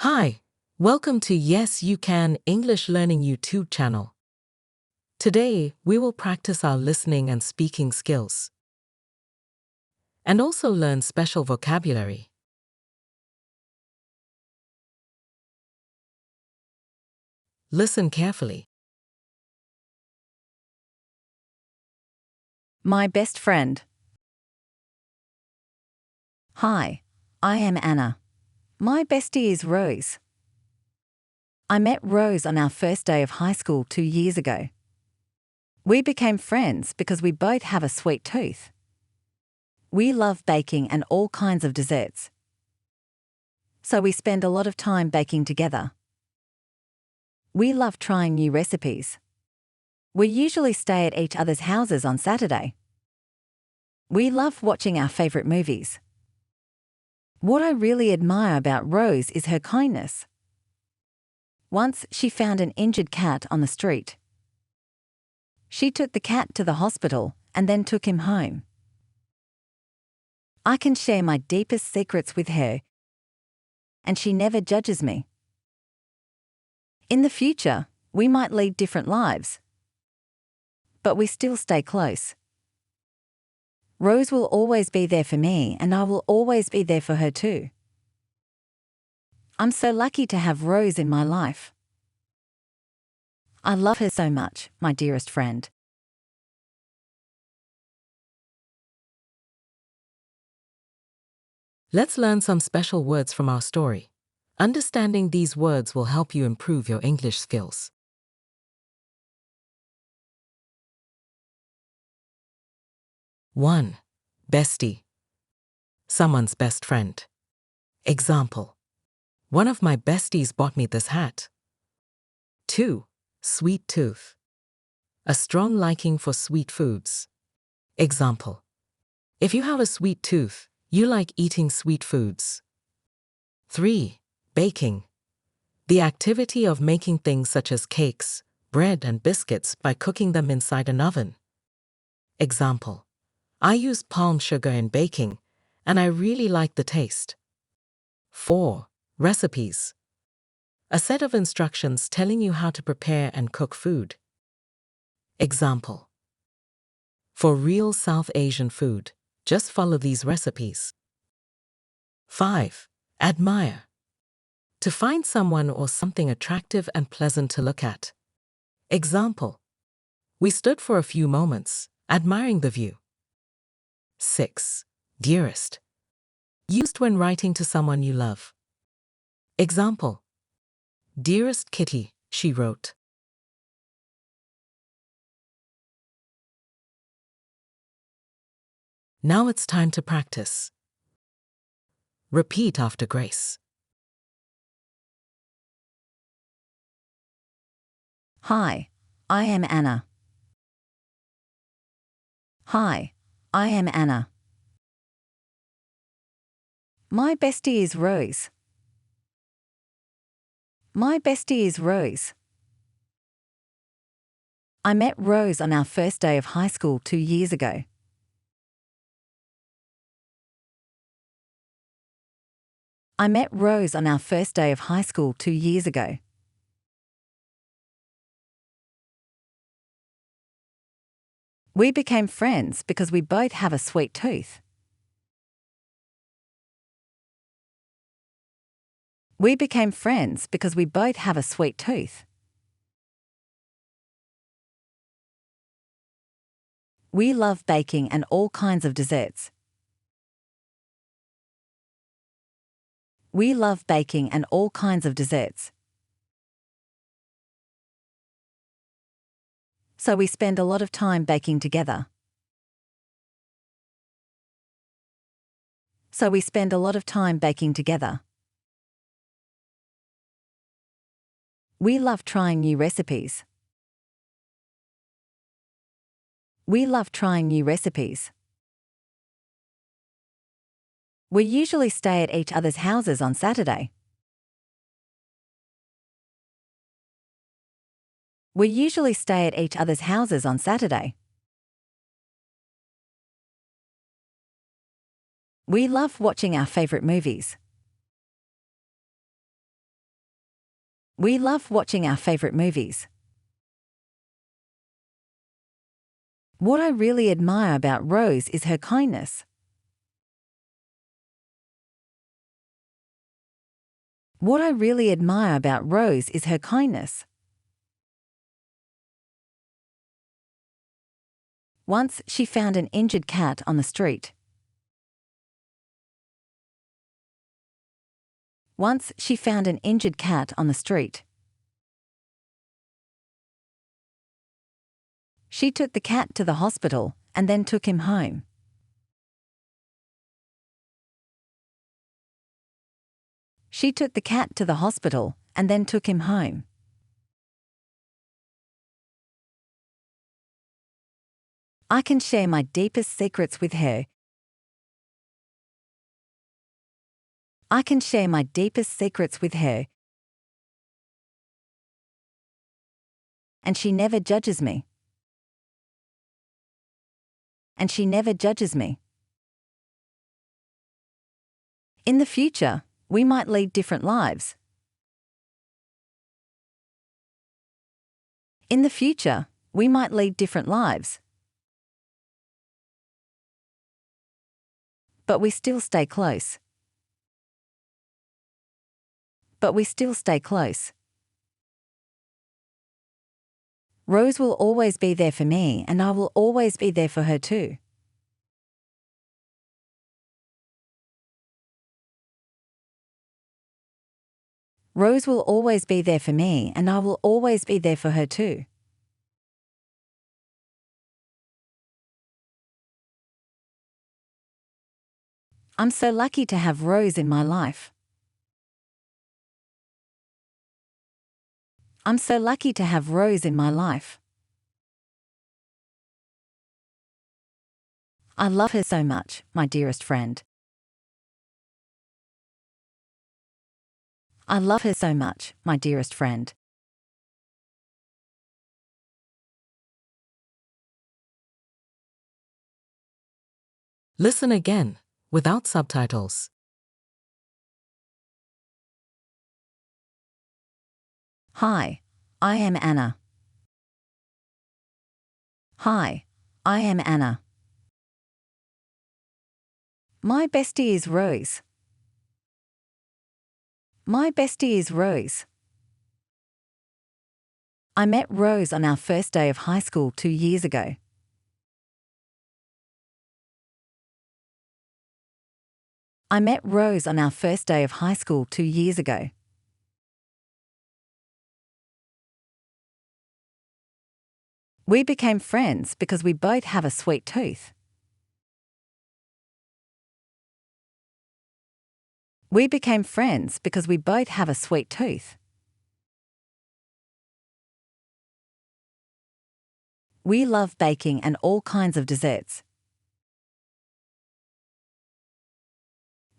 Hi, welcome to Yes You Can English Learning YouTube channel. Today, we will practice our listening and speaking skills and also learn special vocabulary. Listen carefully. My best friend. Hi, I am Anna. My bestie is Rose. I met Rose on our first day of high school 2 years ago. We became friends because we both have a sweet tooth. We love baking and all kinds of desserts. So we spend a lot of time baking together. We love trying new recipes. We usually stay at each other's houses on Saturday. We love watching our favorite movies. What I really admire about Rose is her kindness. Once she found an injured cat on the street. She took the cat to the hospital and then took him home. I can share my deepest secrets with her, and she never judges me. In the future, we might lead different lives, but we still stay close. Rose will always be there for me, and I will always be there for her too. I'm so lucky to have Rose in my life. I love her so much, my dearest friend. Let's learn some special words from our story. Understanding these words will help you improve your English skills. One, bestie. Someone's best friend. Example: one of my besties bought me this hat. 2, sweet tooth. A strong liking for sweet foods. Example: if you have a sweet tooth, you like eating sweet foods. 3, baking. The activity of making things such as cakes, bread, and biscuits by cooking them inside an oven. Example: I use palm sugar in baking, and I really like the taste. 4, recipes. A set of instructions telling you how to prepare and cook food. Example: for real South Asian food, just follow these recipes. 5, admire. To find someone or something attractive and pleasant to look at. Example: we stood for a few moments, admiring the view. 6, dearest. Used when writing to someone you love. Example: dearest Kitty, she wrote. Now it's time to practice. Repeat after Grace. Hi, I am Anna. Hi, I am Anna. My bestie is Rose. My bestie is Rose. I met Rose on our first day of high school 2 years ago. I met Rose on our first day of high school 2 years ago. We became friends because we both have a sweet tooth. We became friends because we both have a sweet tooth. We love baking and all kinds of desserts. We love baking and all kinds of desserts. So we spend a lot of time baking together. So we spend a lot of time baking together. We love trying new recipes. We love trying new recipes. We usually stay at each other's houses on Saturday. We usually stay at each other's houses on Saturday. We love watching our favorite movies. We love watching our favorite movies. What I really admire about Rose is her kindness. What I really admire about Rose is her kindness. Once she found an injured cat on the street. Once she found an injured cat on the street. She took the cat to the hospital and then took him home. She took the cat to the hospital and then took him home. I can share my deepest secrets with her. I can share my deepest secrets with her. And she never judges me. And she never judges me. In the future, we might lead different lives. In the future, we might lead different lives. But we still stay close. But we still stay close. Rose will always be there for me, and I will always be there for her too. Rose will always be there for me, and I will always be there for her too. I'm so lucky to have Rose in my life. I'm so lucky to have Rose in my life. I love her so much, my dearest friend. I love her so much, my dearest friend. Listen again, without subtitles. Hi, I am Anna. Hi, I am Anna. My bestie is Rose. My bestie is Rose. I met Rose on our first day of high school 2 years ago. I met Rose on our first day of high school 2 years ago. We became friends because we both have a sweet tooth. We became friends because we both have a sweet tooth. We love baking and all kinds of desserts.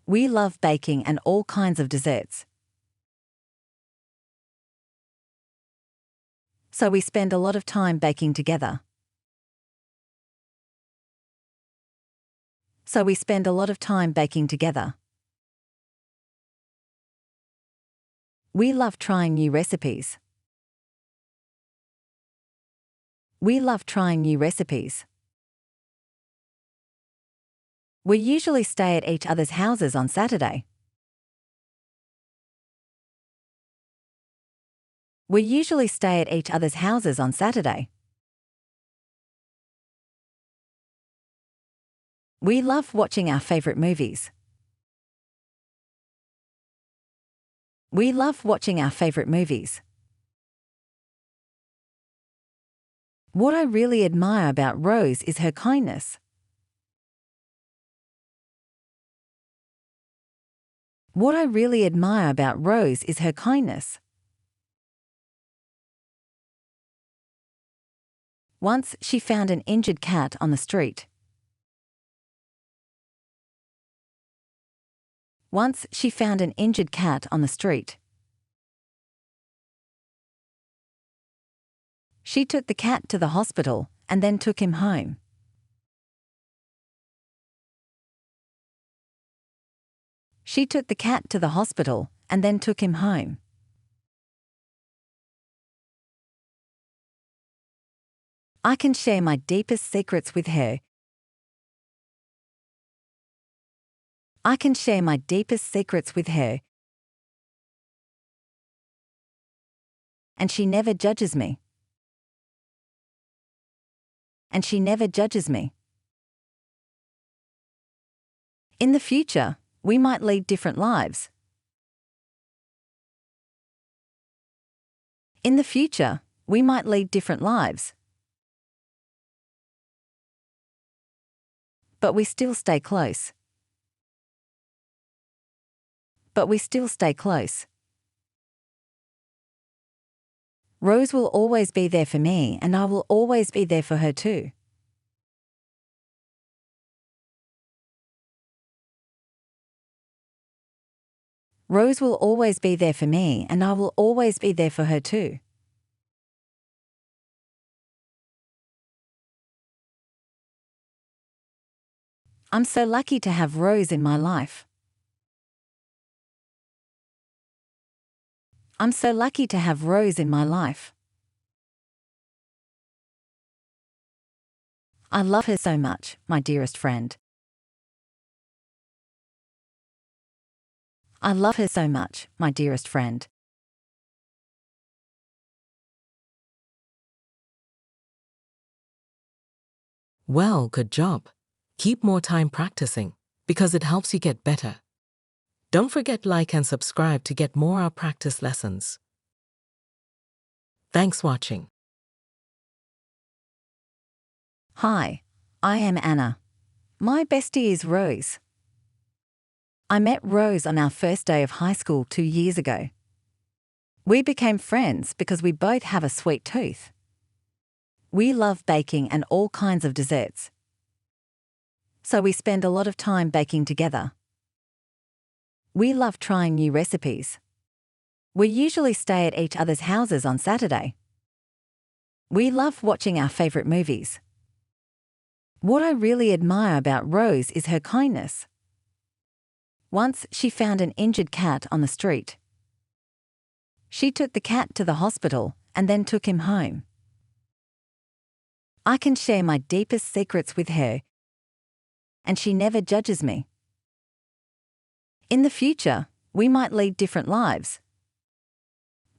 We love baking and all kinds of desserts. So we spend a lot of time baking together. So we spend a lot of time baking together. We love trying new recipes. We love trying new recipes. We usually stay at each other's houses on Saturday. We usually stay at each other's houses on Saturday. We love watching our favorite movies. We love watching our favorite movies. What I really admire about Rose is her kindness. What I really admire about Rose is her kindness. Once she found an injured cat on the street. Once she found an injured cat on the street. She took the cat to the hospital and then took him home. She took the cat to the hospital and then took him home. I can share my deepest secrets with her. I can share my deepest secrets with her. And she never judges me. And she never judges me. In the future, we might lead different lives. In the future, we might lead different lives. But we still stay close. But we still stay close. Rose will always be there for me, and I will always be there for her too. Rose will always be there for me, and I will always be there for her too. I'm so lucky to have Rose in my life. I'm so lucky to have Rose in my life. I love her so much, my dearest friend. I love her so much, my dearest friend. Well, good job. Keep more time practicing because it helps you get better. Don't forget like and subscribe to get more our practice lessons. Thanks watching. Hi, I am Anna. My bestie is Rose. I met Rose on our first day of high school 2 years ago. We became friends because we both have a sweet tooth. We love baking and all kinds of desserts. So we spend a lot of time baking together. We love trying new recipes. We usually stay at each other's houses on Saturday. We love watching our favorite movies. What I really admire about Rose is her kindness. Once she found an injured cat on the street. She took the cat to the hospital and then took him home. I can share my deepest secrets with her, and she never judges me. In the future, we might lead different lives,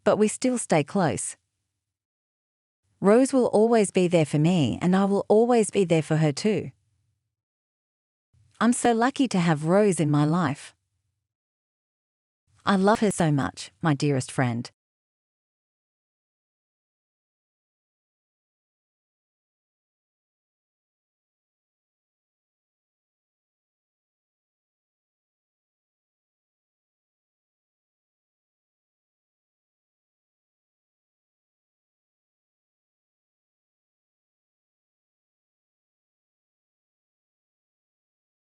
but we still stay close. Rose will always be there for me, and I will always be there for her too. I'm so lucky to have Rose in my life. I love her so much, my dearest friend.